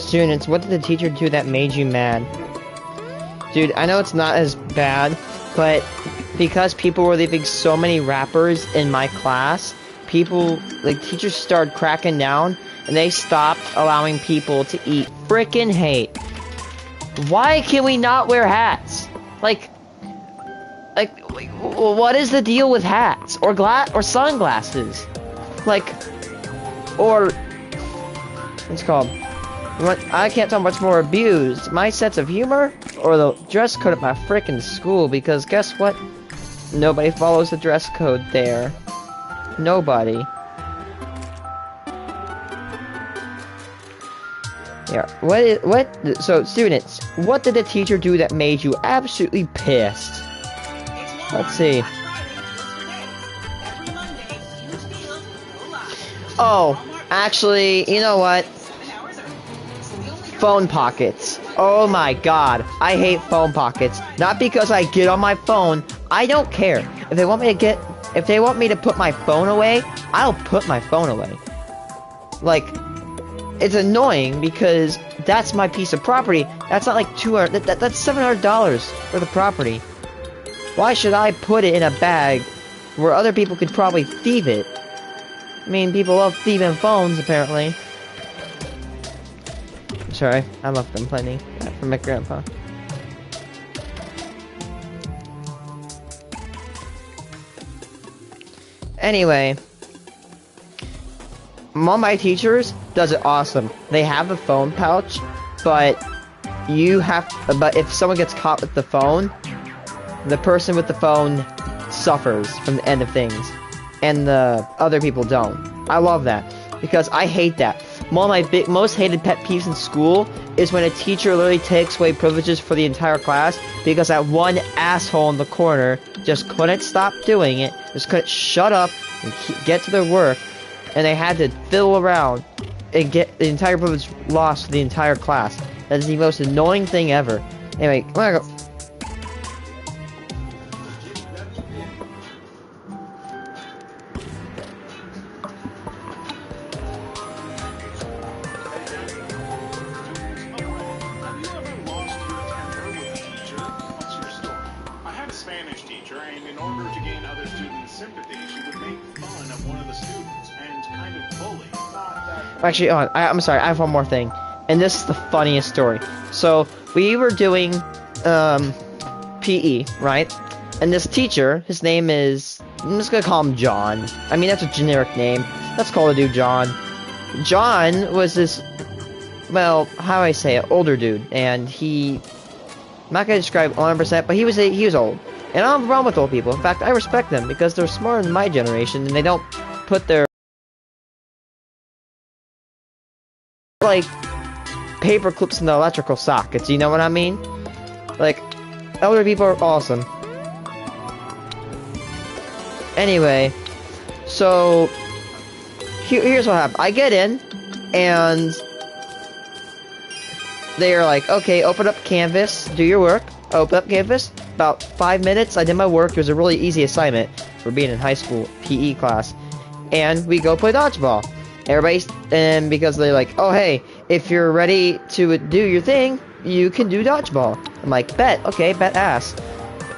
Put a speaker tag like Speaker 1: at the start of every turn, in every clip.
Speaker 1: Students, what did the teacher do that made you mad? Dude, I know it's not as bad, but because people were leaving so many rappers in my class, teachers started cracking down, and they stopped allowing people to eat frickin' hate. Why can we not wear hats? Like, what is the deal with hats? Or sunglasses? Like, or, what's it called? I can't tell much more abused. My sense of humor or the dress code at my frickin' school, because guess what? Nobody follows the dress code there. Nobody. Yeah, so students, what did the teacher do that made you absolutely pissed? Let's see. Oh, actually, you know what? Phone pockets. Oh my god, I hate phone pockets. Not because I get on my phone, I don't care. If they want me to put my phone away, I'll put my phone away. Like, it's annoying because that's my piece of property. That's not like $200, that's $700 for the property. Why should I put it in a bag where other people could probably thieve it? I mean, people love thieving phones, apparently. Sorry, I love complaining from my grandpa. Anyway, one of my teachers does it awesome. They have a phone pouch, but if someone gets caught with the phone, the person with the phone suffers from the end of things, and the other people don't. I love that, because I hate that. One of my most hated pet peeves in school is when a teacher literally takes away privileges for the entire class because that one asshole in the corner just couldn't stop doing it, just couldn't shut up and get to their work, and they had to fiddle around and get the entire privilege lost for the entire class. That is the most annoying thing ever. Anyway, I'm gonna go. Actually, I'm sorry, I have one more thing. And this is the funniest story. So, we were doing, PE, right? And this teacher, his name is, I'm just gonna call him John. I mean, that's a generic name. Let's call the dude John. John was this, well, how do I say it, older dude. And I'm not gonna describe 100%, but he was old. And I don't have a problem with old people. In fact, I respect them because they're smarter than my generation and they don't put their like paper clips in the electrical sockets, you know what I mean? Like, elder people are awesome. Anyway, so here's what happened. I get in and they're like, okay, open up Canvas, do your work. Open up Canvas. About 5 minutes, I did my work. It was a really easy assignment for being in high school PE class. And we go play dodgeball. And because they're like, oh hey, if you're ready to do your thing, you can do dodgeball. I'm like, bet, okay, bet ass.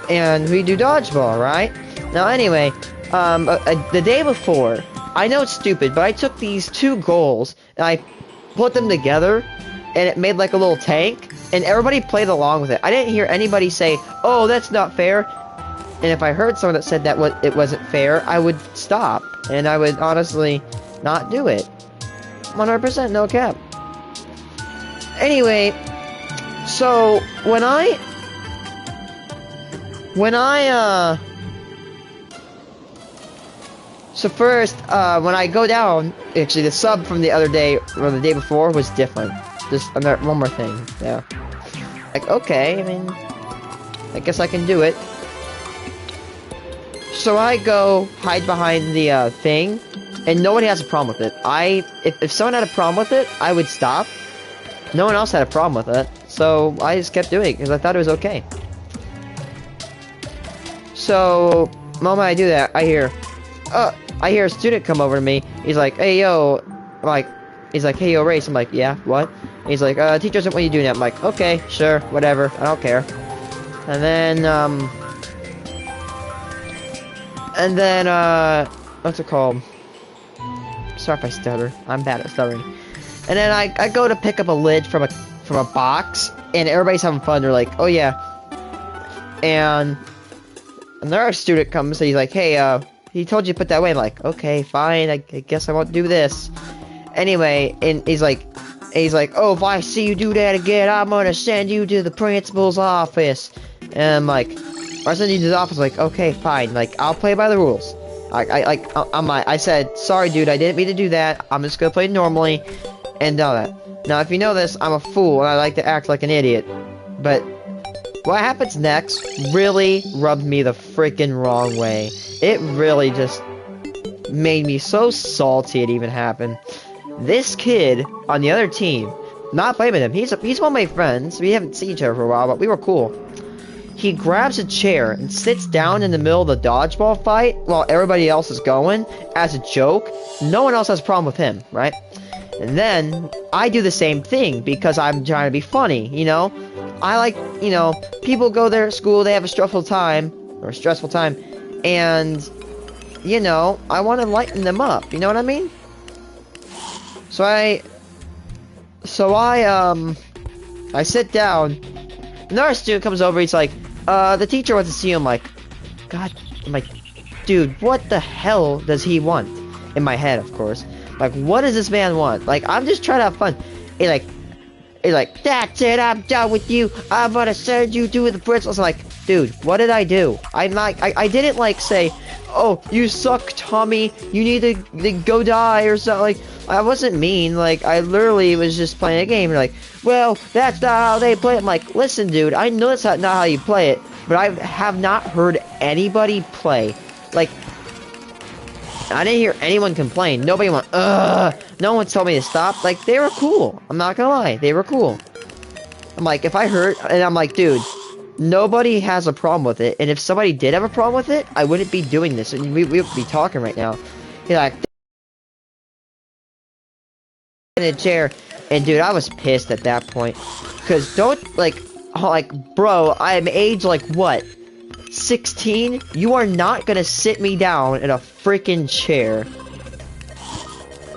Speaker 1: And we do dodgeball, right? Now anyway, the day before, I know it's stupid, but I took these two goals, and I put them together, and it made like a little tank, and everybody played along with it. I didn't hear anybody say, oh, that's not fair. And if I heard someone that said that it wasn't fair, I would stop, and I would honestly not do it. 100% no cap. Anyway, so so first, when I go down, actually the sub from the other day, or the day before, was different. Just one more thing, yeah. Like, okay, I mean, I guess I can do it. So I go hide behind the thing, and nobody has a problem with it. If someone had a problem with it, I would stop. No one else had a problem with it, so I just kept doing it because I thought it was okay. So, the moment I do that, I hear a student come over to me. He's like, hey, yo. I'm like, he's like, hey, yo, race. I'm like, yeah, what? And he's like, teacher doesn't want you doing that. I'm like, okay, sure, whatever, I don't care. And then, what's it called? Sorry if I stutter. I'm bad at stuttering. And then I go to pick up a lid from a box, and everybody's having fun. They're like, oh yeah. And another student comes and he's like, hey, he told you to put that away. I'm like, okay, fine, I guess I won't do this. Anyway, and he's like, oh, if I see you do that again, I'm gonna send you to the principal's office. And I'm like, I send you to the office. Like, okay, fine, like, I'll play by the rules. I said, sorry, dude, I didn't mean to do that. I'm just gonna play normally, and all that. Now, if you know this, I'm a fool, and I like to act like an idiot. But what happens next really rubbed me the freaking wrong way. It really just made me so salty it even happened. This kid on the other team, not blaming him, he's one of my friends. We haven't seen each other for a while, but we were cool. He grabs a chair and sits down in the middle of the dodgeball fight while everybody else is going as a joke. No one else has a problem with him, right? And then I do the same thing because I'm trying to be funny, you know? I like, you know, people go there at school, they have a stressful time, and, you know, I want to lighten them up, you know what I mean? So I sit down. Another student comes over, he's like, the teacher wants to see him. I'm like, dude, what the hell does he want? In my head, of course. Like, what does this man want? Like, I'm just trying to have fun. He's like, that's it, I'm done with you. I'm gonna send you to the principal. I'm like, dude, what did I do? I didn't, like, say, oh, you suck, Tommy. You need to go die or something. Like, I wasn't mean. Like, I literally was just playing a game. And like, well, that's not how they play it. I'm like, listen, dude, I know that's not how you play it, but I have not heard anybody play. Like, I didn't hear anyone complain. Nobody went, ugh. No one told me to stop. Like, they were cool. I'm not gonna lie. They were cool. I'm like, if I heard, and I'm like, dude, nobody has a problem with it. And if somebody did have a problem with it, I wouldn't be doing this. And we would be talking right now. He's like, in a chair. And dude, I was pissed at that point. Because bro, I'm age like what? 16? You are not gonna sit me down in a freaking chair.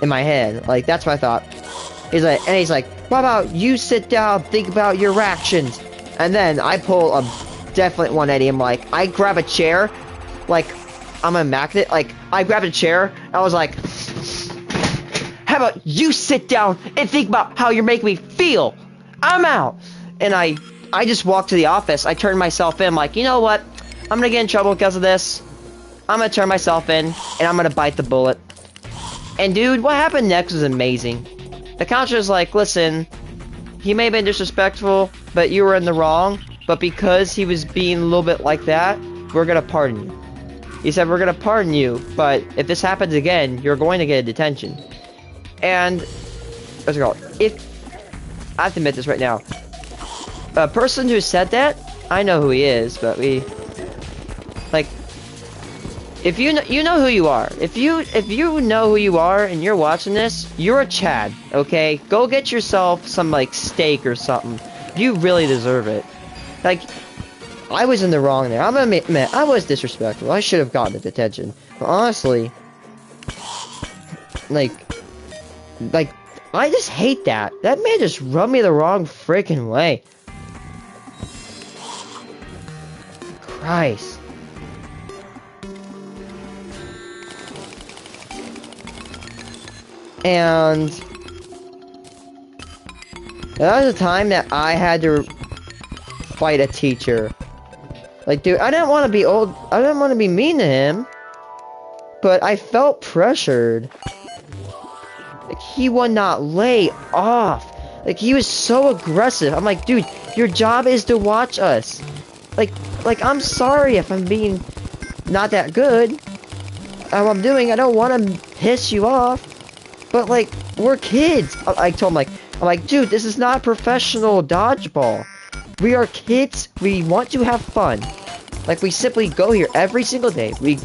Speaker 1: In my head. Like, that's what I thought. He's like, what about you sit down, think about your actions. And then I pull a definite 180. I'm like, I grab a chair. Like, I'm a magnet. Like, I grabbed a chair. I was like, how about you sit down and think about how you're making me feel? I'm out. And I just walked to the office. I turned myself in. I'm like, you know what? I'm gonna get in trouble because of this. I'm gonna turn myself in, and I'm gonna bite the bullet. And dude, what happened next was amazing. The counselor's like, listen, he may have been disrespectful, but you were in the wrong. But because he was being a little bit like that, we're gonna pardon you. He said, we're gonna pardon you, but if this happens again, you're going to get a detention. And, what's it called? I have to admit this right now. A person who said that, I know who he is, but like, if you know who you are. If you know who you are and you're watching this, you're a Chad, okay? Go get yourself some, like, steak or something. You really deserve it. Like, I was in the wrong there. I'm gonna admit, I was disrespectful. I should have gotten the detention. But honestly, like, I just hate that. That man just rubbed me the wrong freaking way. Christ. And that was a time that I had to fight a teacher. Like, dude, I didn't want to be old. I didn't want to be mean to him. But I felt pressured. Like, he would not lay off. Like, he was so aggressive. I'm like, dude, your job is to watch us. Like, I'm sorry if I'm being not that good at what I'm doing. I don't want to piss you off. But, like, we're kids. I told him, I'm like, dude, this is not professional dodgeball. We are kids. We want to have fun. Like, we simply go here every single day. We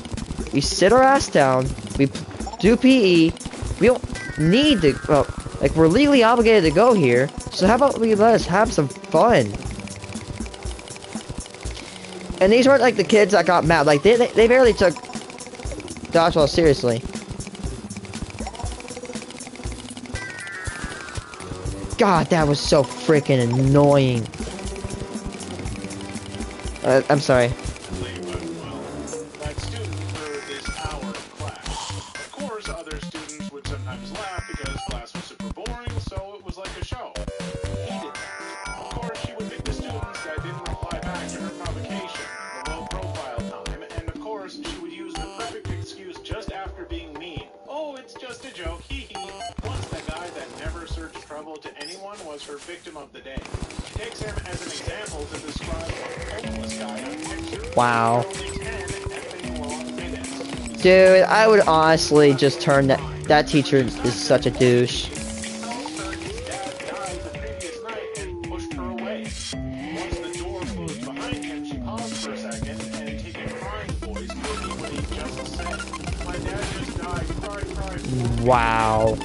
Speaker 1: sit our ass down. We do PE. We don't... need to, well, like, we're legally obligated to go here, so how about we let us have some fun? And these weren't like the kids that got mad, like, they barely took dodgeball seriously. God, that was so freaking annoying. I'm sorry.
Speaker 2: That student for this hour of class. Of course, other students would sometimes laugh because class was super boring, so it was like a show. He did that. Of course, she would pick the students that didn't reply back to her provocation, the low profile time, and of course, she would use the perfect excuse just after being mean. Oh, it's just a joke, hee hee. Once the guy that never searched trouble to anyone was her victim of the day. She takes him as an example to describe a homeless guy on picture.
Speaker 1: Wow. Dude, I would honestly just turn that teacher is such a douche. Wow.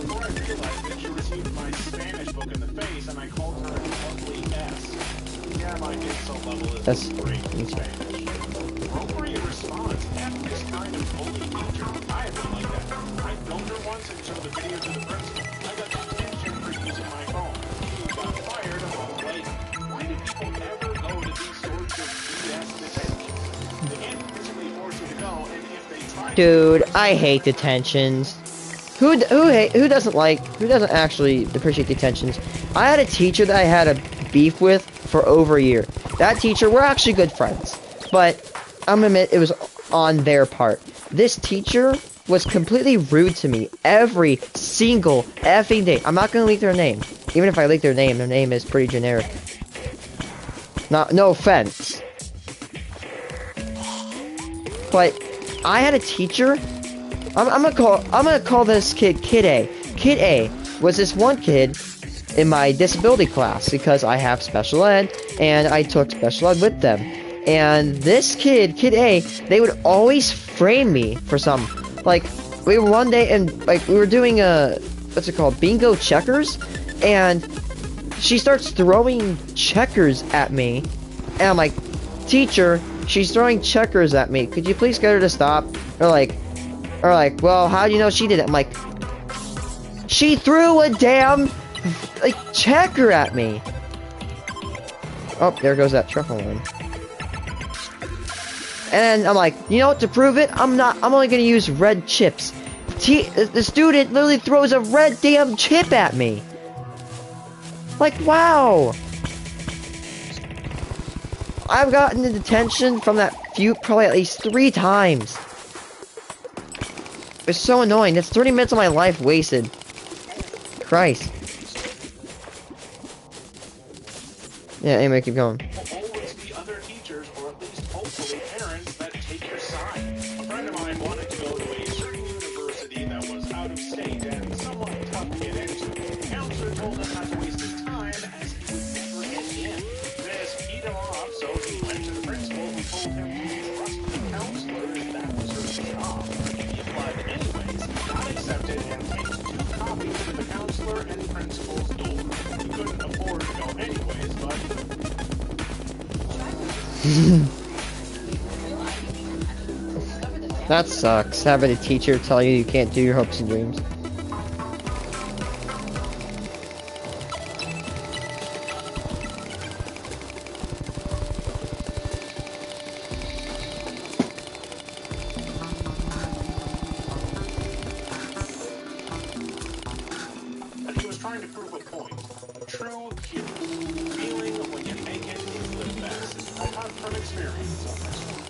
Speaker 1: That's appropriate response after this kind of bully teacher. I have been like that. I filmed her once and showed the video to the principal. I got detention for using my phone. She got fired a month later. Why do people ever go to these sorts of BS detentions? They can't physically force you to go, and if they try. Dude, I hate detentions. Who doesn't actually appreciate detentions? I had a teacher that I had a beef with for over a year. That teacher, we're actually good friends, but I'm gonna admit it was on their part. This teacher was completely rude to me every single effing day. I'm not gonna leak their name. Even if I leak their name is pretty generic. No offense. But I had a teacher. I'm gonna call this kid Kid A. Kid A was this one kid in my disability class because I have special ed and I took special ed with them. And this kid, Kid A, they would always frame me for some. Like, we were one day and like we were doing what's it called, bingo checkers, and she starts throwing checkers at me, and I'm like, teacher, she's throwing checkers at me. Could you please get her to stop? Or like, well, how do you know she did it? I'm like, she threw a damn like checker at me. Oh, there goes that truffle one. And I'm like, you know what, to prove it, I'm only gonna use red chips. The student literally throws a red damn chip at me. Like, wow. I've gotten in detention from that feud probably at least 3 times. It's so annoying. It's 30 minutes of my life wasted. Christ. Yeah, anyway, keep going.
Speaker 2: Always be other teachers, or at least hopefully parents, that take your side. A friend of mine wanted to go to a certain university that was out of state and somewhat tough to get into. The counselor told him not to waste his time as he would never get in. This peed him off, so he went to the principal who told him to trust the counselor and that was her job. He applied anyways, got accepted, and taped 2 copies to the counselor and principal's door. He couldn't afford to go anyways, but
Speaker 1: that sucks, having a teacher tell you you can't do your hopes and dreams.
Speaker 2: and he was trying to prove a point. True hero. Feeling when you make it is the best. I talk from experience on this one.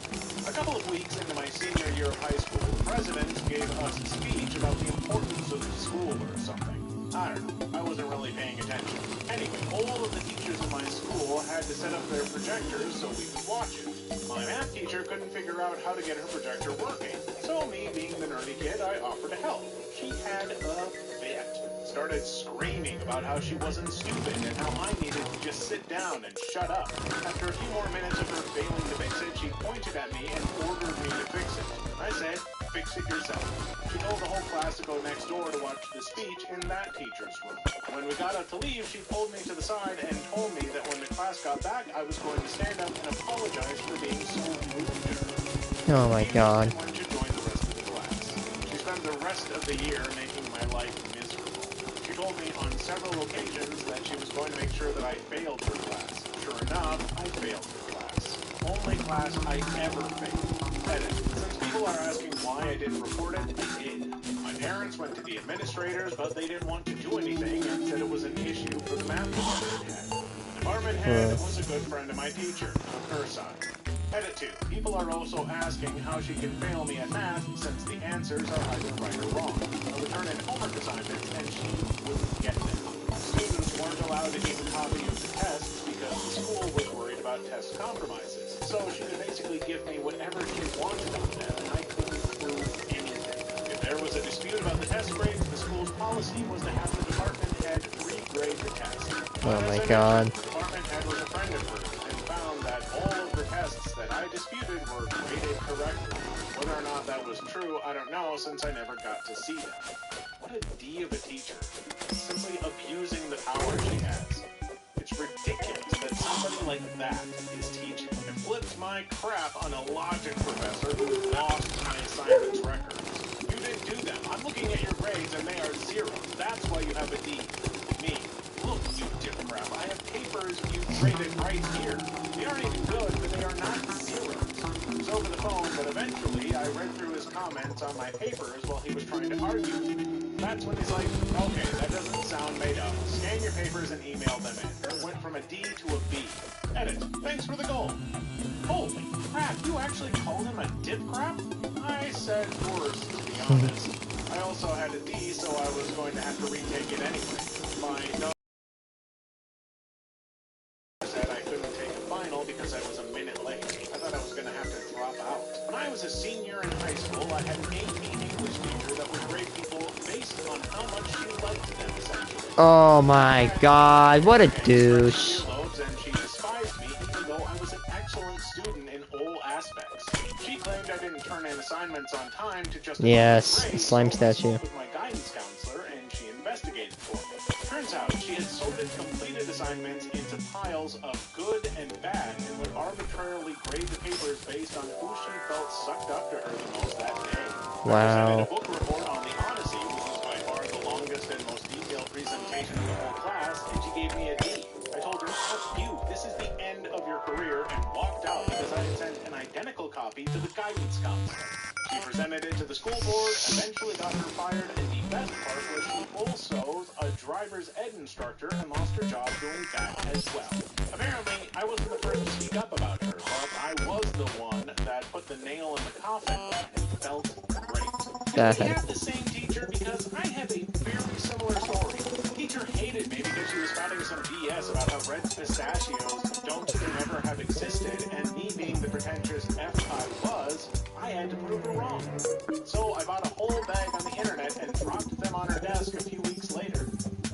Speaker 2: A couple of weeks into my senior year of high school, the president gave us a speech about the importance of school or something. I don't know. I wasn't really paying attention. Anyway, all of the teachers in my school had to set up their projectors so we could watch it. My math teacher couldn't figure out how to get her projector working, so me, being the nerdy kid, I offered to help. She had a fit. Started screaming about how she wasn't stupid and how I needed to just sit down and shut up. After a few more minutes of her failing to fix it, she pointed at me and ordered me to fix it. I said, fix it yourself. She told the whole class to go next door to watch the speech in that teacher's room. When we got up to leave, she pulled me to the side and told me that when the class got back, I was going to stand up and apologize for being so rude to her.
Speaker 1: Oh my god.
Speaker 2: When to join the rest of the class. She spent the rest of the year making my life miserable. She told me on several occasions that she was going to make sure that I failed her class. Sure enough, I failed her class. Only class I ever failed. Edit. Since people are asking why I didn't report it, I did. My parents went to the administrators, but they didn't want to do anything and said it was an issue for the math department head. The department head was a good friend of my teacher, on her side. Edit 2. People are also asking how she can fail me at math since the answers are either right or wrong. I would turn in homework assignments and she wouldn't get them. Students weren't allowed to keep a copy of the tests because the school was worried about test compromises. So she could basically give me whatever she wanted on them and I couldn't prove anything. If there was a dispute about the test grades, the school's policy was to have the department head regrade the test.
Speaker 1: Oh my god.
Speaker 2: The department head was a friend of hers and found that all of the tests that I disputed were graded correctly. Whether or not that was true, I don't know since I never got to see them. What a D of a teacher. Simply abusing the power she has. It's ridiculous that somebody like that is teaching. It flips my crap on a logic professor who lost my assignments records. You didn't do them. I'm looking at your grades and they are zero. That's why you have a D. Me. Look, you dip crap. I have papers you graded right here. They aren't even good, but they are not zeros. It was over the phone, but eventually I read through his comments on my papers while he was trying to argue. That's when he's like, okay, that doesn't sound made up. Scan your papers and email them in. It went from a D to a B. Edit. Thanks for the goal. Holy crap, you actually called him a dip crap? I said worse, to be honest. I also had a D, so I was going to have to retake it anyway. My no said I couldn't take a final because I was a minute late. I thought I was going to have to drop out. When I was a senior in high school, I had an AP English teacher that would grade people based on how much she liked them, essentially.
Speaker 1: Oh my god, what a douche.
Speaker 2: And she despised me even though I was an excellent student in all aspects. She claimed I didn't turn in assignments on time to justify
Speaker 1: Yes,
Speaker 2: my grades,
Speaker 1: slime
Speaker 2: so I
Speaker 1: statue.
Speaker 2: spoke with my guidance counselor and she investigated for me. Turns out she had sorted completed assignments into piles of good and bad and would arbitrarily grade the papers based on who she felt sucked up to her the most that day.
Speaker 1: Wow.
Speaker 2: I presented a book report on the Odyssey, which was by far the longest and most detailed presentation of the whole class, and she gave me a D. I told her, fuck you, this is the end of your career, and walked out because I had sent an identical copy to the guidance counselor. She presented it to the school board, eventually got her fired, and the best part was she also a driver's ed instructor and lost her job doing that as well. Apparently, I wasn't the first to speak up about her, but I was the one that put the nail in the coffin, and it felt great.
Speaker 1: That
Speaker 2: We have the same teacher because I have a very similar story. The teacher hated me because she was spouting some BS about how red pistachios don't and never have existed, and me being the pretentious F I was, I had to prove her wrong. So I bought a whole bag on the internet and dropped them on her desk a few weeks later.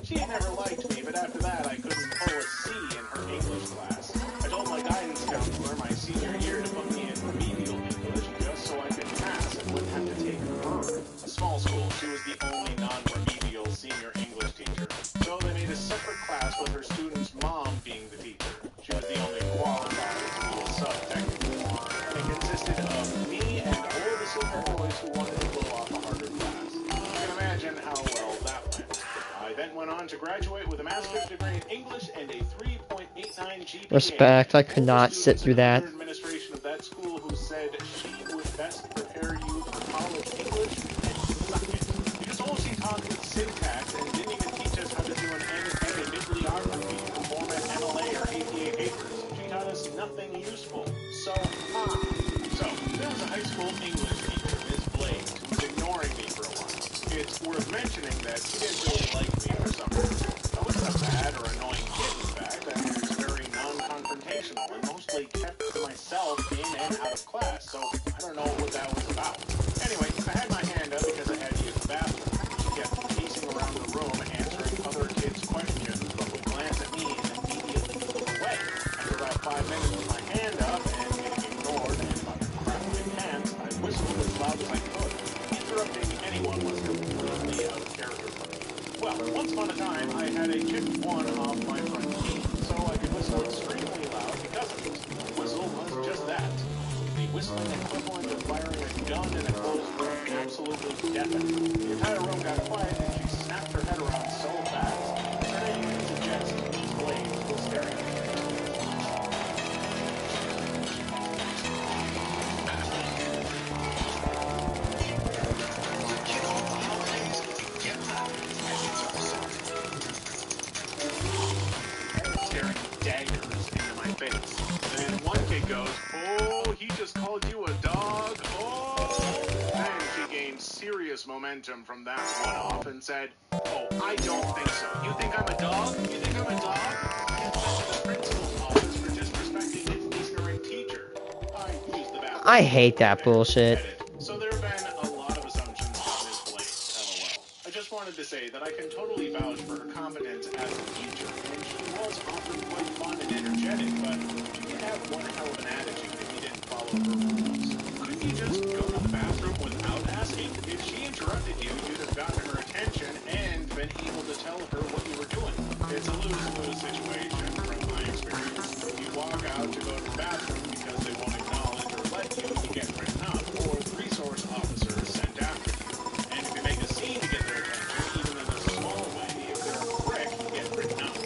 Speaker 2: She had never liked me, but after that I couldn't pull a C in her English class. I told my guidance counselor my senior year to put me in remedial English just so I could pass and wouldn't have to take her. A small school, she was the only non-remedial senior English teacher. So they made a separate class with her student's mom being the teacher. She was the only qualified to be a sub technically. And it consisted of me and all the silver boys who wanted to blow off a harder class. You can imagine how well that went. I then went on to graduate with a master's degree in English and a 3.89 GPA.
Speaker 1: Respect, I could not sit through that.
Speaker 2: Administration of that school who said she would best prepare you for college English and suck it. Because all she taught was syntax and didn't even teach us how to do an end-to-end bibliography in the format MLA or APA papers. She taught us nothing useful. So, there was a high school English teacher, Ms. Blake, who was ignoring me for a while. It's worth mentioning that she didn't really like me for some reason. I wasn't a bad or annoying kid, in fact. I was very non-confrontational and mostly kept to myself in and out of class, so I don't know what that was about. Anyway, I had my hand up because I had to use the bathroom. She kept pacing around the room answering other kids' questions, but would glance at me and immediately look away. After about 5 minutes with my hand up and getting ignored and about to crap my pants, I whistled as loud as I could. upon a time, I had a chip one off my front teeth, so I could whistle extremely loud because of it. The whistle was just that. The whistling equivalent of firing a gun in a closed room, absolutely deafening. The entire room got quiet, and she snapped her head around so fast, turning into jets whose blades was staring at me. Staring daggers into my face. And one kid goes, "Oh, he just called you a dog? Oh!" Then she gained serious momentum from that one-off and said, "Oh, I don't think so. You think I'm a dog? You think I'm a dog?" And went to the principal's office for disrespecting his ignorant teacher. I used the bathroom.
Speaker 1: I hate that bullshit.
Speaker 2: Edit. So there have been a lot of assumptions about Miss Blake, LOL. I just wanted to say that I can totally vouch for her competence as a teacher, and she was often quite fun and energetic, but she did have one hell of an attitude if you didn't follow her rules. Couldn't you just go to the bathroom without asking? If she interrupted you, you'd have gotten her attention and been able to tell her what you were doing. It's a lose-lose situation from my experience. You walk out to go to the bathroom because they won't acknowledge or let you get written up, or the resource officer is sent after you. And if you make a scene to get their attention, even in a small way, if they're a prick, you get written up.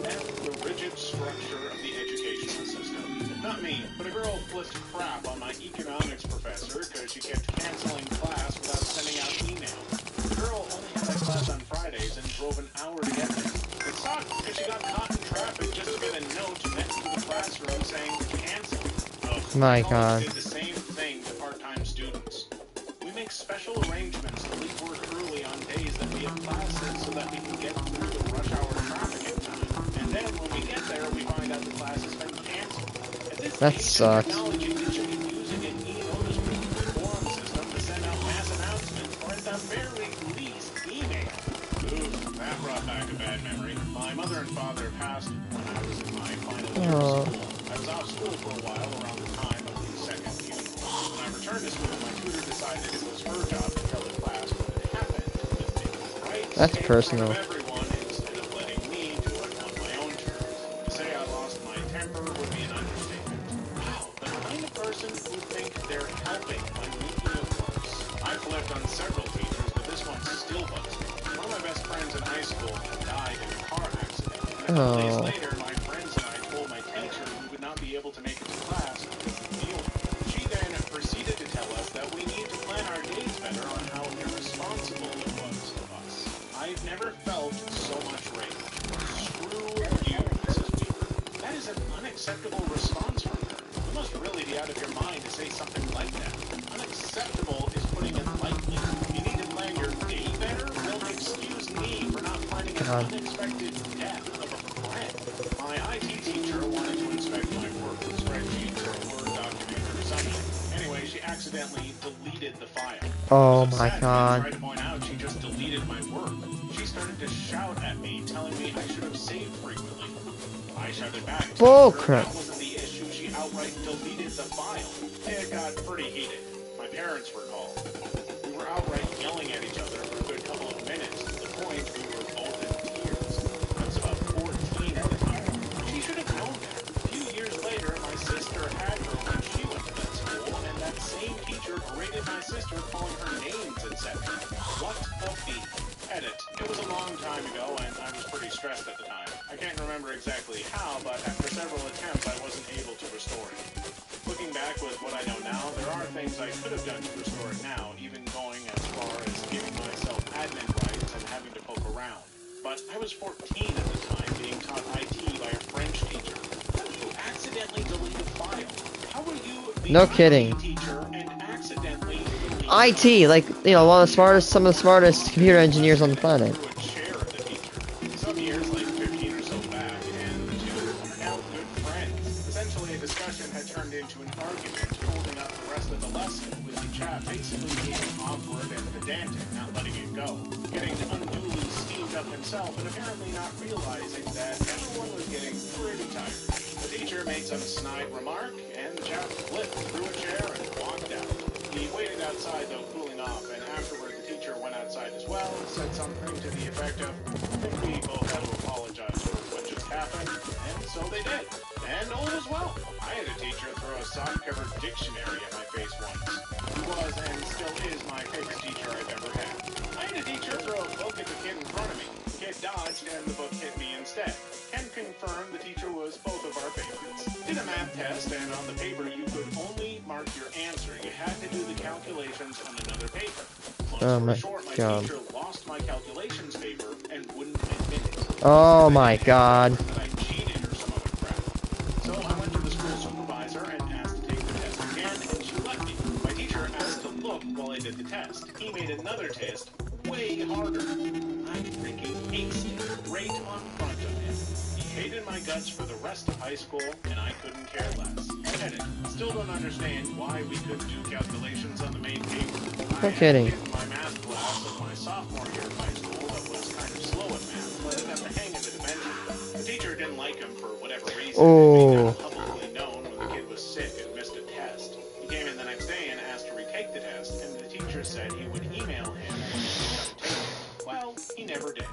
Speaker 2: That's the rigid structure of the educational system. Not me, but a girl flipped crap on my economics professor because she kept canceling class without sending out email. The girl only had a class on Fridays and drove an hour to get there. It sucked because she got caught in traffic just to get a note next to the classroom saying cancel.
Speaker 1: My
Speaker 2: College
Speaker 1: God.
Speaker 2: did the same thing to part-time students. We make special arrangements to leave work early on days that we have classes so that we can get through the rush hour traffic in time. And then when we get there, we find out the class has been canceled. At this
Speaker 1: That
Speaker 2: stage
Speaker 1: sucks.
Speaker 2: of technology, we should be using an e-notice board forum system to send out mass announcements, or at the very least, email. Ooh, that brought back a bad memory. My mother and father passed when I was in my final year of school. I was off school for a while around the time of the second funeral. When I returned to school, my tutor decided it was her job to tell the class what had happened with me. Right?
Speaker 1: That's
Speaker 2: Stay in
Speaker 1: personal.
Speaker 2: front of everyone instead of letting me do it on my own terms. To say I lost my temper would be an understatement. Wow, the kind of person who think they're helping by making it worse. I flipped on several teachers, but this one still bugs me. One of my best friends in high school died in a car accident. And a couple days later, my friends and I told my teacher we would not be able to make it to class because of the feeling. She then proceeded to tell us that we need to plan our days better on how irresponsible it was of us. I've never felt so much rage. Screw you, Mrs. Weaver. That is an unacceptable response from her. You must really be out of your mind to say something like that. Unacceptable is putting it lightly. You need to plan your day better? Well, excuse me for not planning an unexpected death of a friend. My IT teacher wanted to inspect my work with spreadsheets or a Word document or something. Anyway, she accidentally deleted the file.
Speaker 1: Oh
Speaker 2: I was
Speaker 1: my
Speaker 2: upset and
Speaker 1: God.
Speaker 2: tried to point out she just deleted my work. She started to shout at me, telling me I should have saved frequently. I shouted back, telling her
Speaker 1: Bullcrap.
Speaker 2: that wasn't the issue. She outright deleted the file. It got pretty heated. My parents were called. We were outright yelling at each other for a good couple of minutes, to the point we were both in tears. I was about 14 at the time. She should have known that. A few years later, my sister had her when she went to that school, and that same teacher graded my sister, calling her names, etc. What a beat. Edit. It was a long time ago, and I was pretty stressed at the time. I can't remember exactly how, but after several attempts, I wasn't able to restore it. Looking back with what I know now, there are things I could have done to restore it now, even going as far as giving myself admin rights and having to poke around. But I was 14 at the time, being taught IT by a French teacher. How do you accidentally delete a file? How are you the
Speaker 1: No kidding.
Speaker 2: IT teacher and accidentally delete
Speaker 1: IT, like, you know, some of the smartest computer engineers on the planet.
Speaker 2: through a chair of the teacher? Some years, like 15 or so back, and the two are now good friends. Essentially, a discussion had turned into an argument, holding up the rest of the lesson, with the chap basically being awkward and pedantic, not letting it go, getting unduly steamed up himself, and apparently not realizing that everyone was getting pretty tired. The teacher made some snide remark, and the chap flipped through a chair and walked out. He waited outside, though, cooling off, and afterward the teacher teacher went outside as well and said something to the effect of, I think we both have to apologize for what just happened, and so they did. And all was well. I had a teacher throw a soft-covered dictionary at my face once. He was and still is my favorite teacher I've ever had. I had a teacher throw a book at the kid in front of me. The kid dodged and the book hit me instead. Can confirm the teacher was both of our favorites. Did a math test, and on the paper you could only mark your answer. You had to do the calculations on another paper. Long story short, my teacher lost my calculations paper and wouldn't admit it.
Speaker 1: Oh my god.
Speaker 2: That I cheated or some other crap. So I went to the school supervisor and asked to take the test again, and she let me. My teacher asked to look while I did the test. He made another test way harder. I freaking aced it right on front of him. He hated my guts for the rest of high school, and I couldn't care less. I get it. Still don't understand why we couldn't do calculations on the main paper.
Speaker 1: No kidding.
Speaker 2: In my math class of my sophomore year of high school that was kind of slow at math, but I got the hang of it eventually. The teacher didn't like him for whatever reason.
Speaker 1: Oh.
Speaker 2: It made him publicly known when the kid was sick and missed a test. He came in the next day and asked to retake the test, and the teacher said he would email him when he was going to take it. Well, he never did.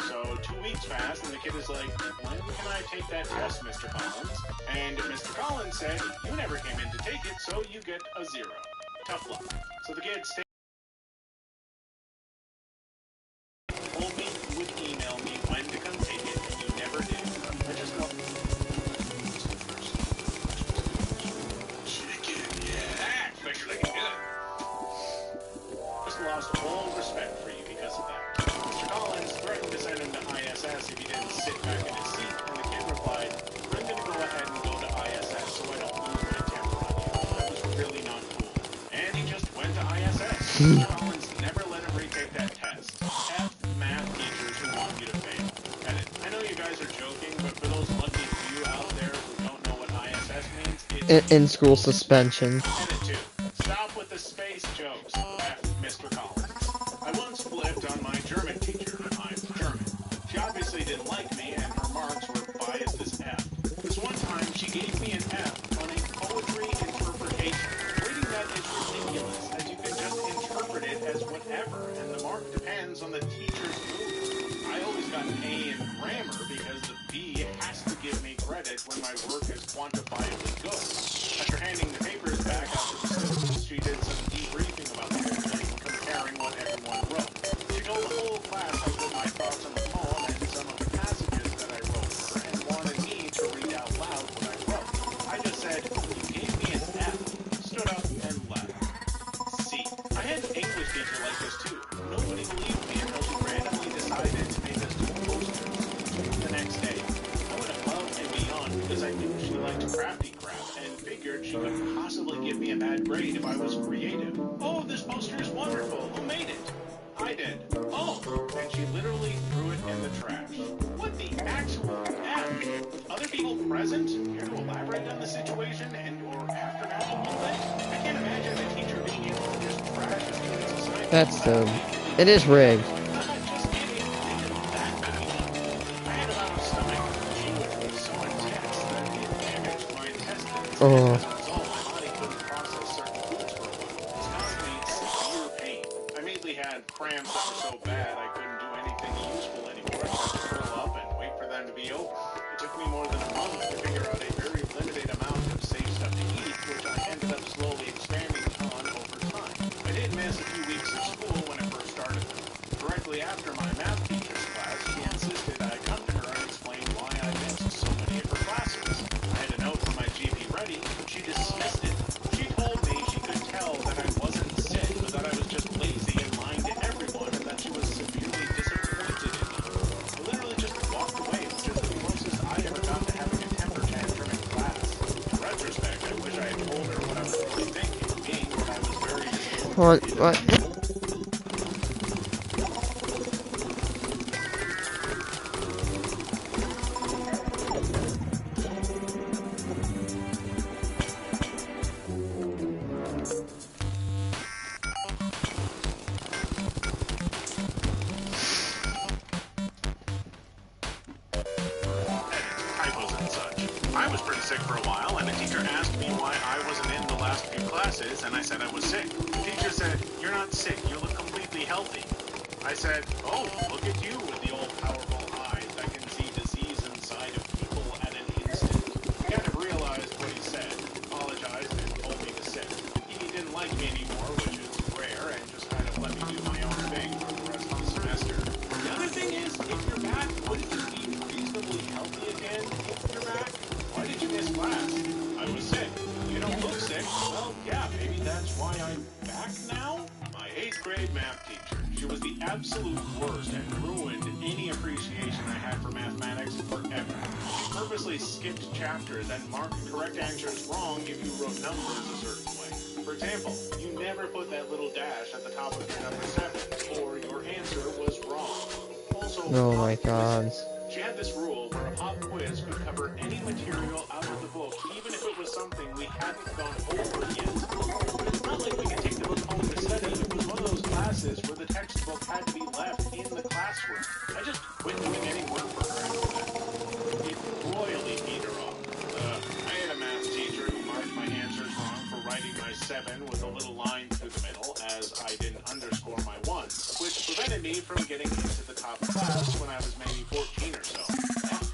Speaker 2: So 2 weeks passed, and the kid is like, when can I take that test, Mr. Collins? And Mr. Collins said, you never came in to take it, so you get a 0. Tough luck. So the kid stayed. Told me you would email me when to come take it, and you never did. I just thought... Chicken, yeah. Bet you're looking good. Just lost all respect for you because of that. Mr. Collins threatened to send him to ISS if he didn't sit back in his seat, and the kid replied, I'm going to go ahead and go to ISS so I don't lose my temper on you. That was really not cool. And he just went to ISS. Mr. Collins never let him retake that test. F math teachers who want you to fail. And I know you guys are joking, but for those lucky few out there who don't know what ISS means, it's...
Speaker 1: In-school suspension.
Speaker 2: And it too. Stop with the space jokes, F Mr. Collins. I once flipped on my German teacher. I'm German. She obviously didn't like me, and her marks were biased as F. This one time, she gave me an F on a poetry interpretation. Reading that is ridiculous, as you can just interpret it as whatever, and the mark depends on the teacher's mood. I always got an A in grammar because the B has to give me credit when my work is quantifiably good. After handing the papers back after the students, she did some debriefing about the whole thing, comparing what everyone wrote. She told the whole class how good my thoughts on the poem and some of the passages that I wrote were, and wanted me to read out loud what I wrote. I just said, you gave me an F, stood up, and left. C. I had an English teacher like this too. Nobody believed me until she randomly decided to make us do posters. The next day, I went above and beyond because I knew she liked crafty crap and figured she couldn't possibly give me a bad grade if I was creative. Oh, this poster is wonderful. Who made it? I did. Oh, and she literally threw it in the trash. What the actual F? Other people present? Care to elaborate on the situation and or aftermath a little bit? I can't imagine a teacher being able to just trash a student's assignment.
Speaker 1: That's it is rigged.
Speaker 2: Just kidding. They didn't that bad. I had about a stomach flu so intense that it damaged my intestines.
Speaker 1: Oh.
Speaker 2: As a result, my body couldn't process certain foods for a while. It was causing me severe pain. I immediately had cramps that were so bad I couldn't do anything useful anymore except to curl up and wait for them to be over. It took me more than a month to figure out a very limited amount of safe stuff to eat, which I ended up slowly expanding on over time. I did miss a few weeks of school when I first started them. Directly after my math teacher's class, she insisted I come to her and explain why I missed so many of her classes. I had a note from my GP ready, but she dismissed it. She told me she could tell that I wasn't sick, but that I was just lazy and lying to everyone, and that she was severely disappointed in me. I literally just walked away, which is the closest I ever got to having a temper tantrum in class. In retrospect, I wish I had told her what I was really thinking, being that I was very disappointed.
Speaker 1: What?
Speaker 2: Typos and such. I was pretty sick for a while, and a teacher asked me why I wasn't in the last few classes, and I said I was sick. The teacher said, "You're not sick, you look completely healthy. I said, oh, look at you with the old powerful eyes that can see disease inside of people at an instant. He kind of realized what he said, apologized, and told me to sit. He didn't like me anymore, which is rare, and just kind of let me do my own thing for the rest of the semester. The other thing is, if you're back, wouldn't you be reasonably healthy again if you're back? Why did you miss class? I was sick. You don't look sick. Well, yeah, maybe that's why I'm back now? My 8th grade math teacher. She was the absolute worst and ruined any appreciation I had for mathematics forever. She purposely skipped chapters and marked correct answers wrong if you wrote numbers a certain way. For example, you never put that little dash at the top of your number 7, or your answer was wrong. Also,
Speaker 1: Oh my god.
Speaker 2: she had this rule where a pop quiz could cover any material out of the book, even if it was something we hadn't gone over yet. But it's not like we could take the book home to study. It was one of those classes where the textbook had to be left in the classroom. I just quit doing any work for her after that. It royally peed her off. I had a math teacher who marked my answers wrong for writing my 7 with a little line through the middle, as I didn't underscore my 1s, which prevented me from getting into the top class when I was maybe 14 or so.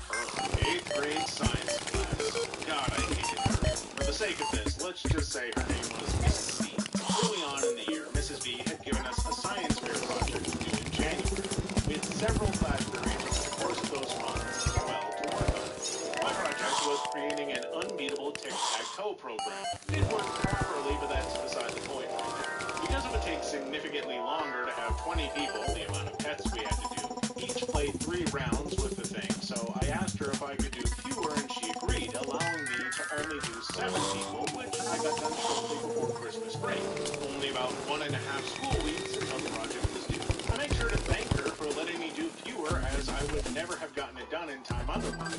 Speaker 2: Her 8th grade science class. God, I hated her. For the sake of this, let's just say her name was Mrs. B. Early on in the year, Mrs. B had given us a science fair project to do in January, with several class periods over the course of those months as well to work on. My project was creating an unbeatable tic-tac-toe program. It worked properly, but that's beside the point right now. Because it would take significantly longer to have 20 people, the amount of tests we had to do, each play 3 rounds with the thing, so I asked her if I could do fewer, and she agreed, allowing me to only do 7 people, which I got done shortly before Christmas break. Only about 1.5 school weeks until the project was due. I made sure to thank her for letting me do fewer, as I would never have gotten it done in time otherwise.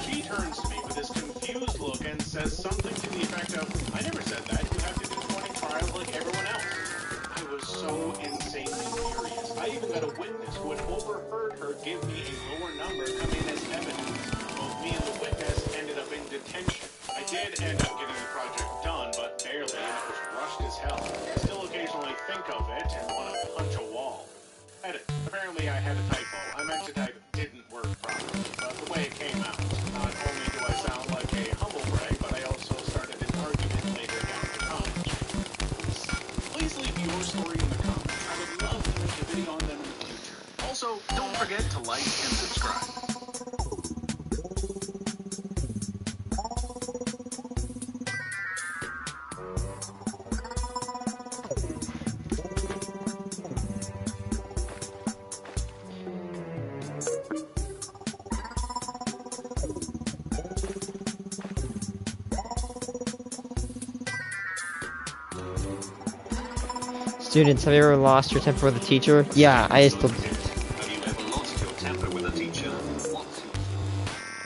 Speaker 2: She turns to me with this confused look and says something to the effect of, I never said that, you have to do 20 trials like everyone else. I was so insanely furious. I even got a witness who had overheard her give me a lower number come in as evidence. Both me and the witness ended up in detention. I did end up getting the project done, but barely, and it was rushed as hell. I still occasionally think of it and want to punch a wall. Edit. Apparently I had a typo. I meant to type didn't work properly, but the way it came out, not only do I sound like a humble brag, but I also started an argument later down the comment chain. Please leave your story in the comments. I would love to make a video on them in the future. Also, don't forget to like and subscribe.
Speaker 1: Students, have you ever lost your temper with a teacher? Yeah, I used to.
Speaker 3: Have you ever lost your temper with a teacher? Once.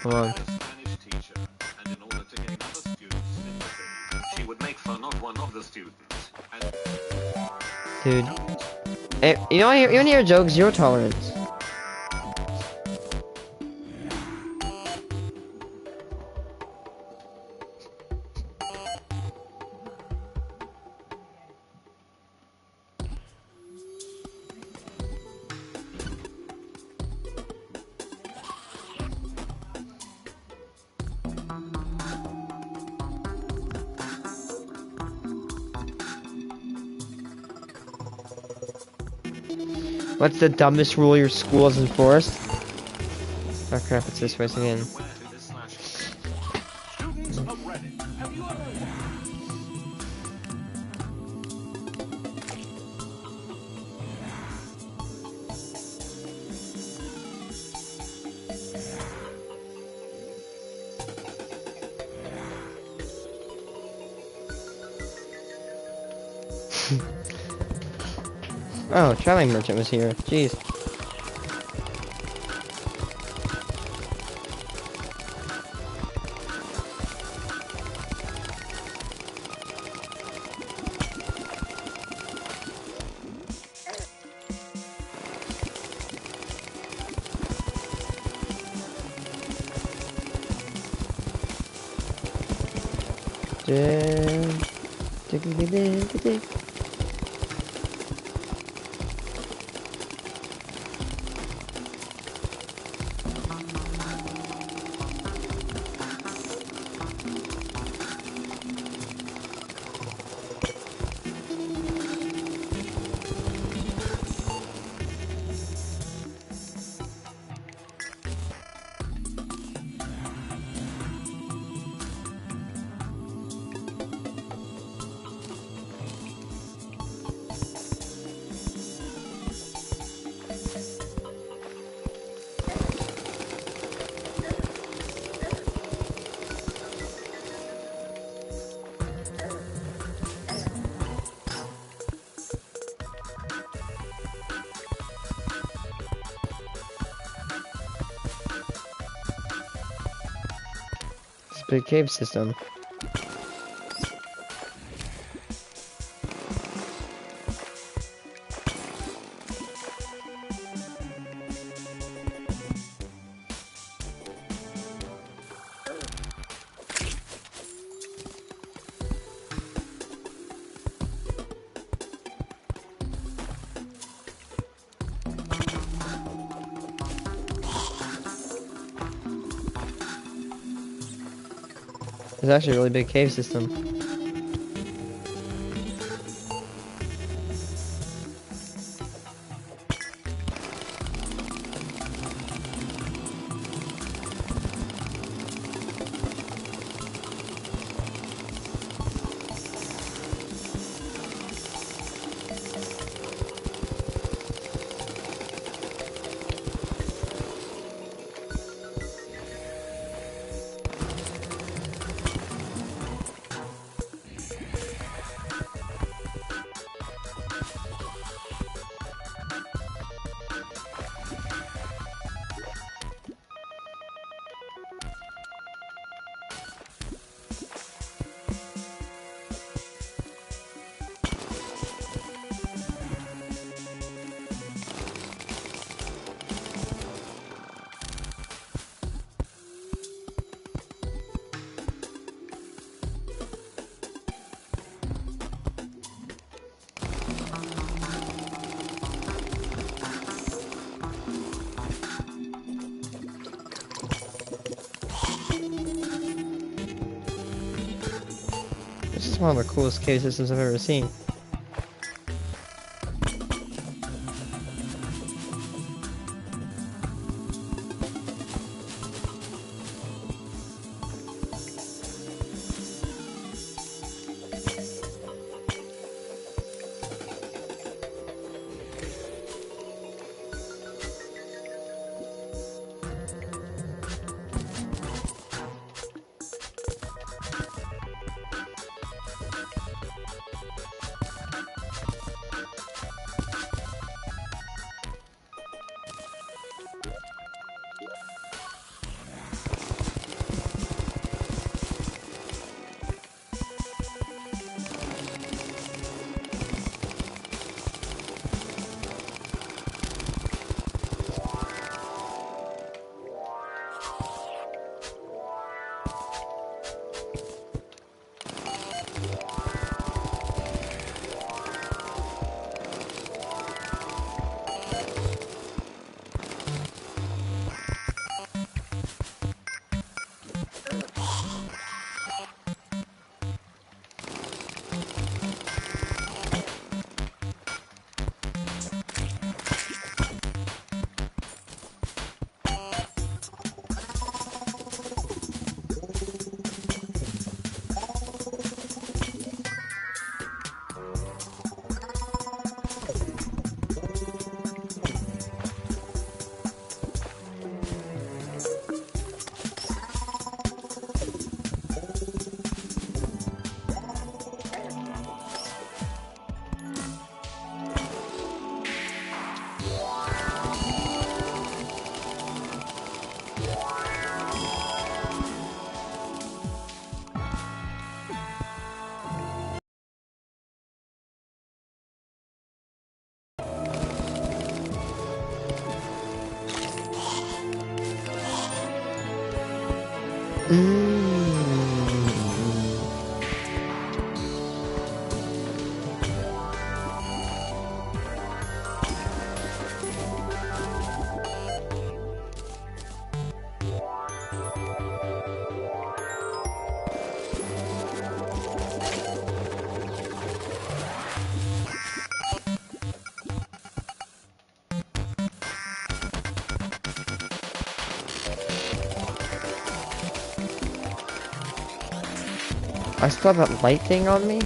Speaker 1: Come on.
Speaker 3: I had a Spanish teacher, and in order to gain other students' sympathy, she would make fun of one of the students. And
Speaker 1: Dude. Hey, you know, you want to hear a joke? Zero tolerance. What's the dumbest rule your school has enforced? Oh crap, it's this way again.
Speaker 3: where to this slash.
Speaker 2: Students of Reddit, have you ever...
Speaker 1: Oh, traveling merchant was here. Jeez. big cave system. It's actually a really big cave system. This is one of the coolest cave systems I've ever seen. I still have that light thing on me?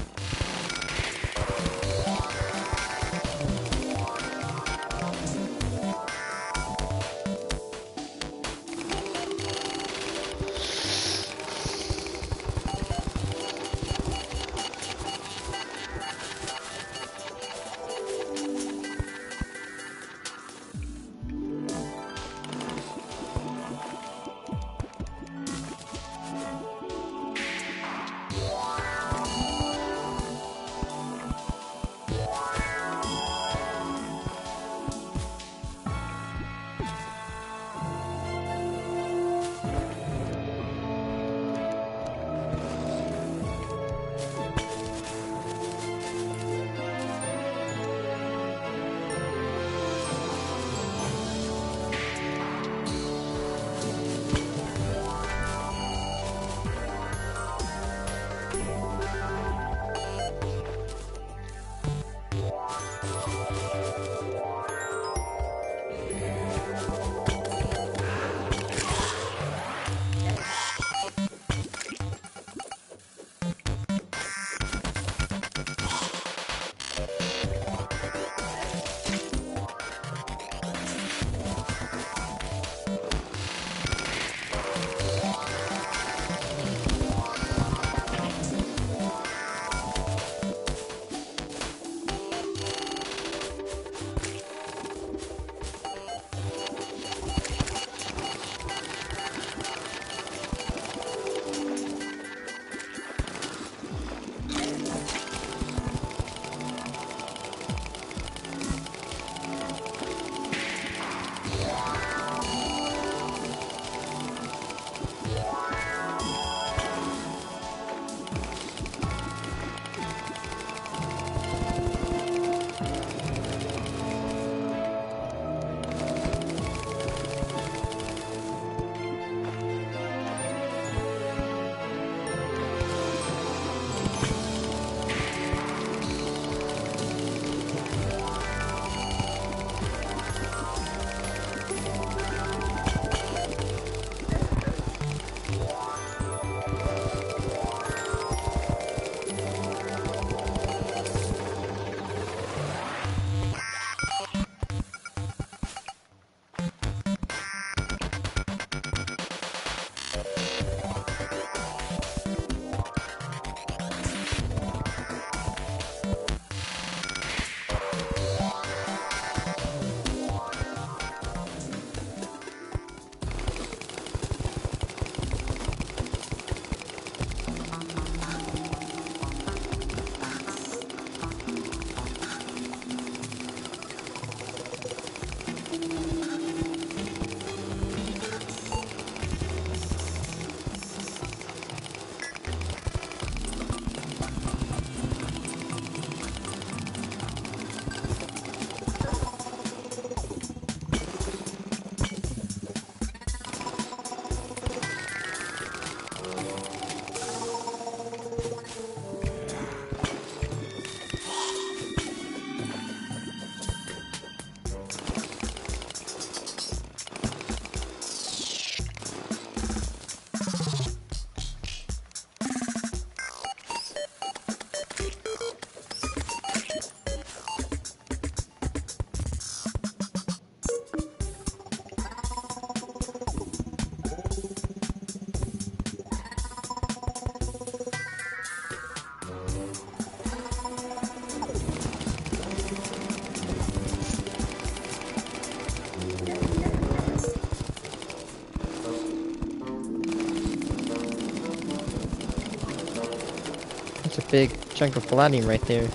Speaker 1: That's a big chunk of palladium right there.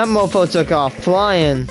Speaker 1: That mofo took off flying.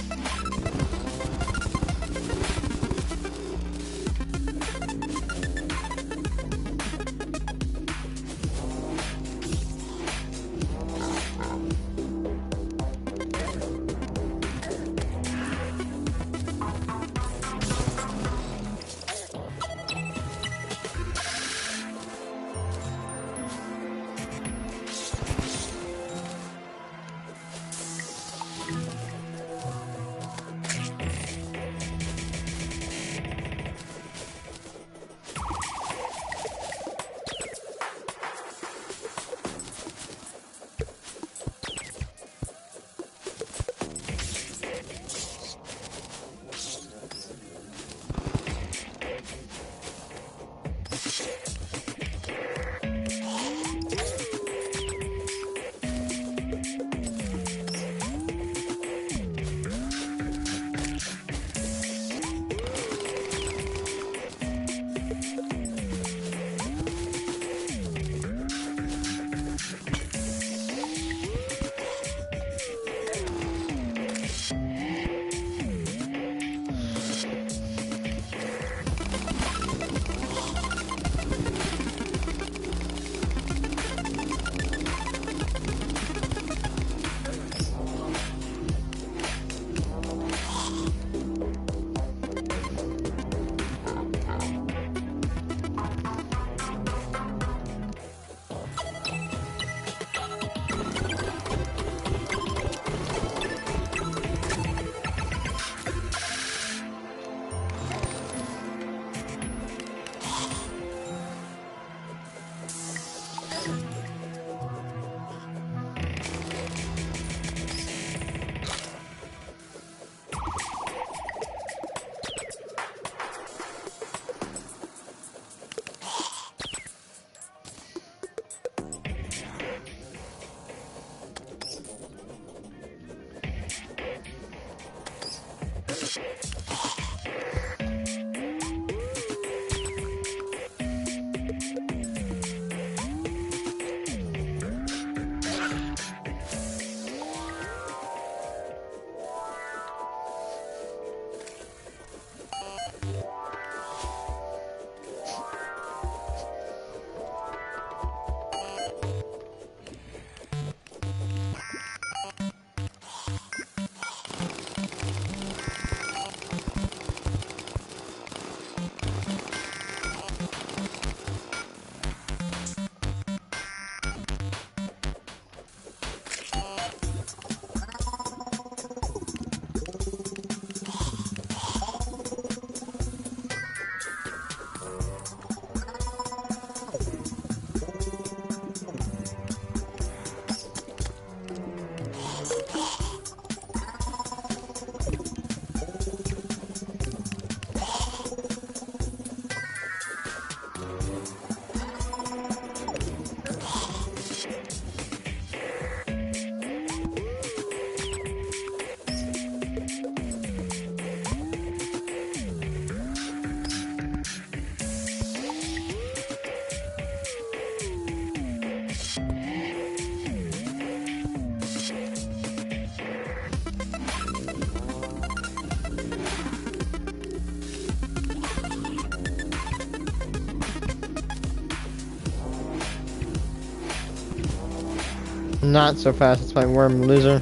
Speaker 1: Not so fast, it's my worm loser.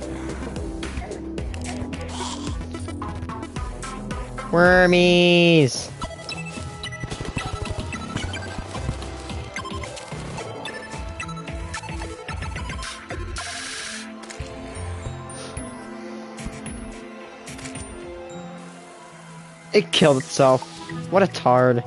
Speaker 1: Wormies! It killed itself. What a tard.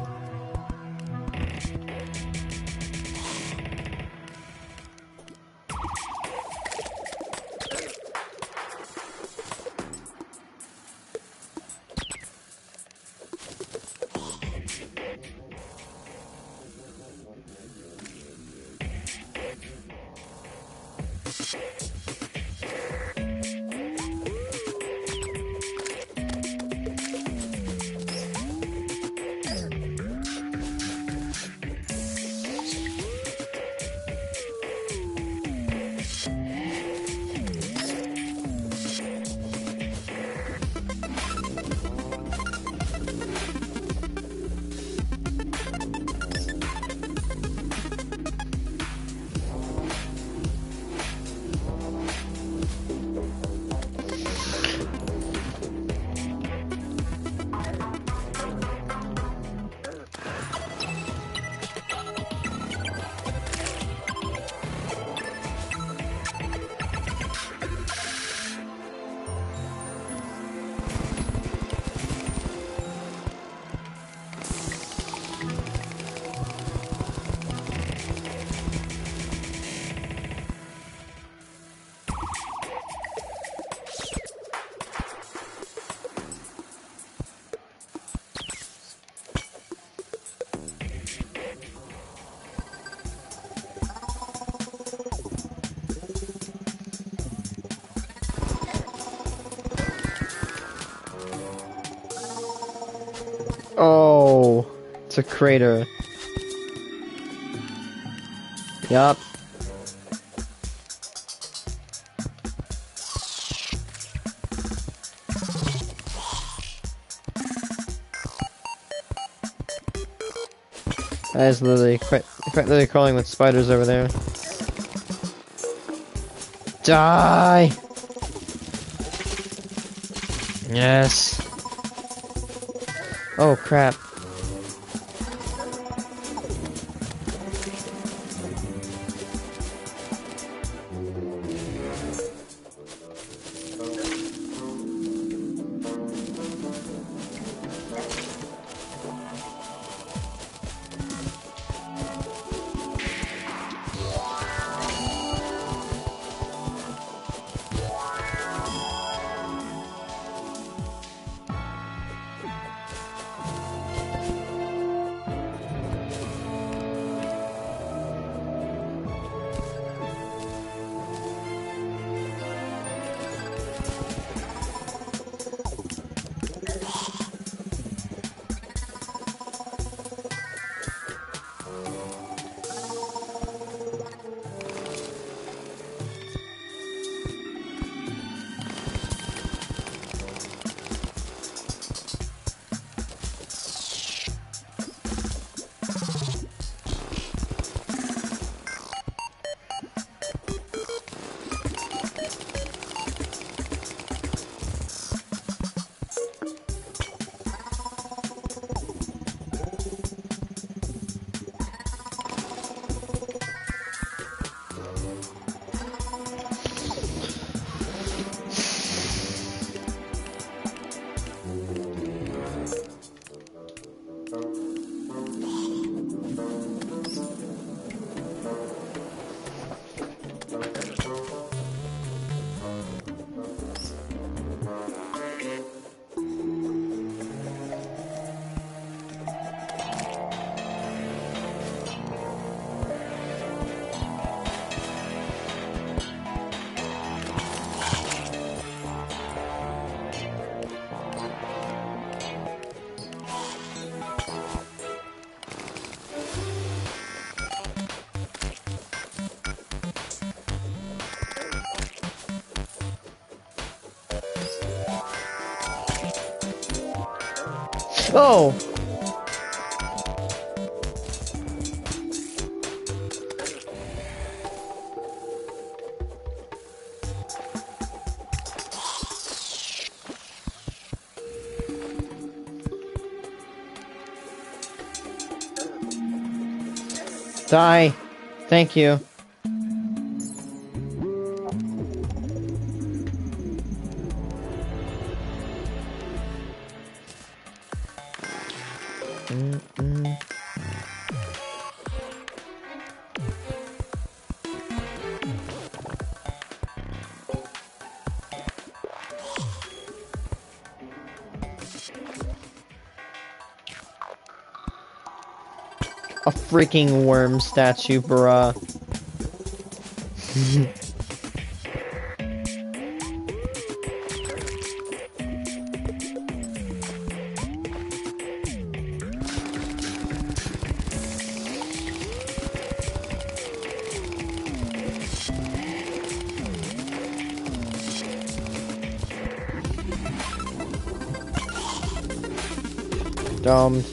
Speaker 1: Oh, it's a crater. Yup. That is literally quite literally crawling with spiders over there. Die! Yes. Oh crap. Oh! Die. Thank you. A freaking worm statue, bruh. Domed.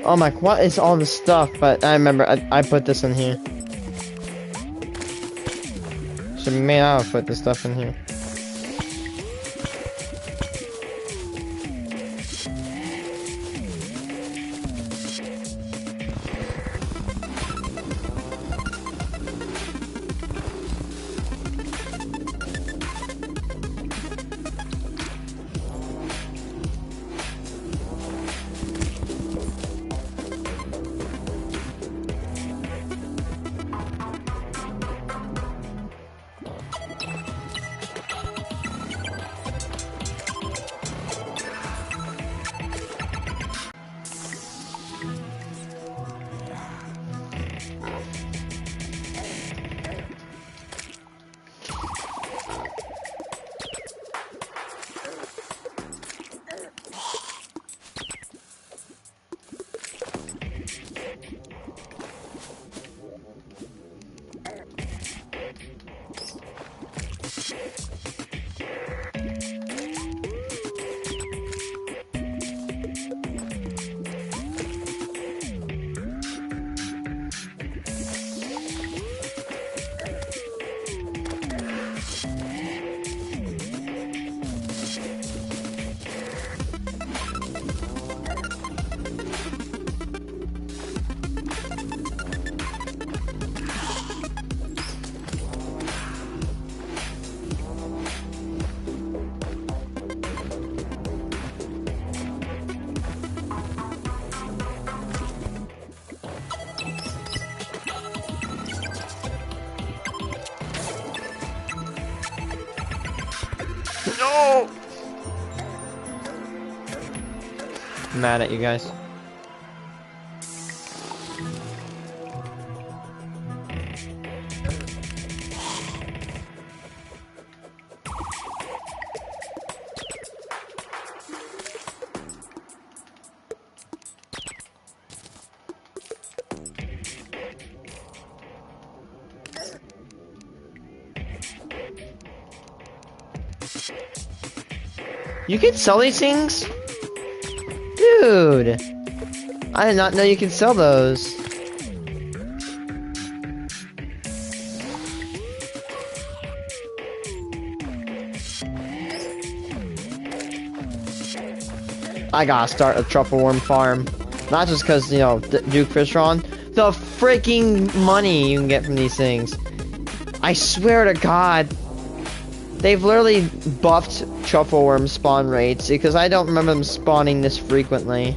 Speaker 1: Oh my, what is all this stuff? But I remember I put this in here. So may I have put this stuff in here. No! I'm mad at you guys. You can sell these things? Dude! I did not know you could sell those. I gotta start a truffle worm farm. Not just because, you know, Duke Fishron. The freaking money you can get from these things. I swear to God. They've literally buffed truffle worm spawn rates because I don't remember them spawning this frequently.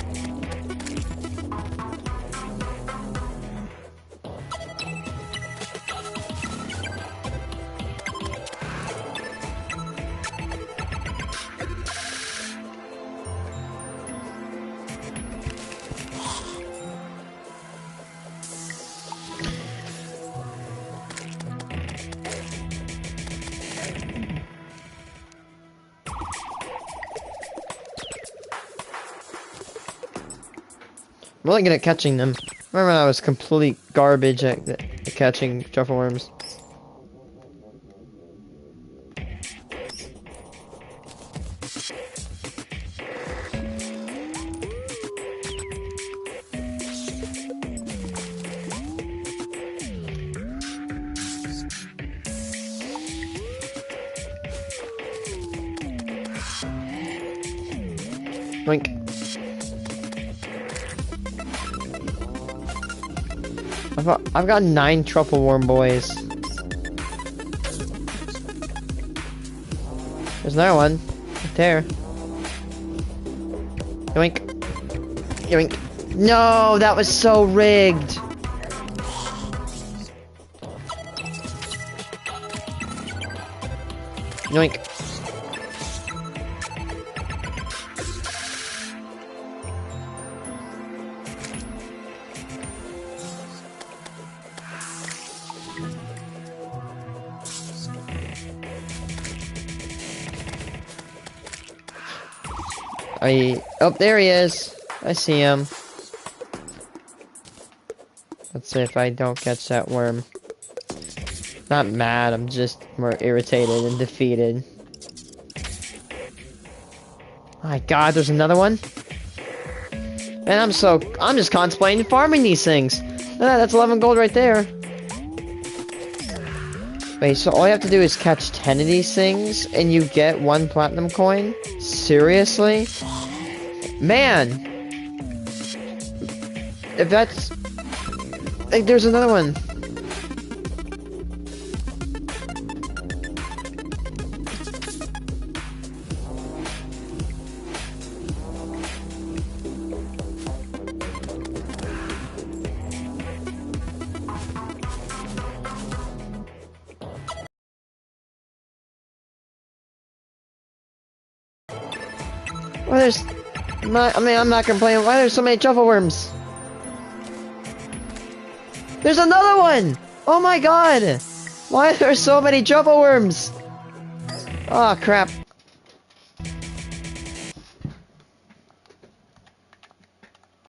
Speaker 1: I'm really good at catching them. Remember when I was complete garbage at catching truffle worms? Wink. I've got 9 truffle worm boys. There's another one. Right there. Yoink. Yoink. No, that was so rigged. Yoink. Oh, there he is. I see him. Let's see if I don't catch that worm. Not mad, I'm just more irritated and defeated. My God, there's another one? And I'm just contemplating farming these things. That's 11 gold right there. Wait, so all you have to do is catch 10 of these things, and you get 1 platinum coin? Seriously? Man! If that's... Like, there's another one. Why there's... I'm not complaining. Why there's so many truffle worms? There's another one! Oh my god! Why are there so many truffle worms? Oh crap.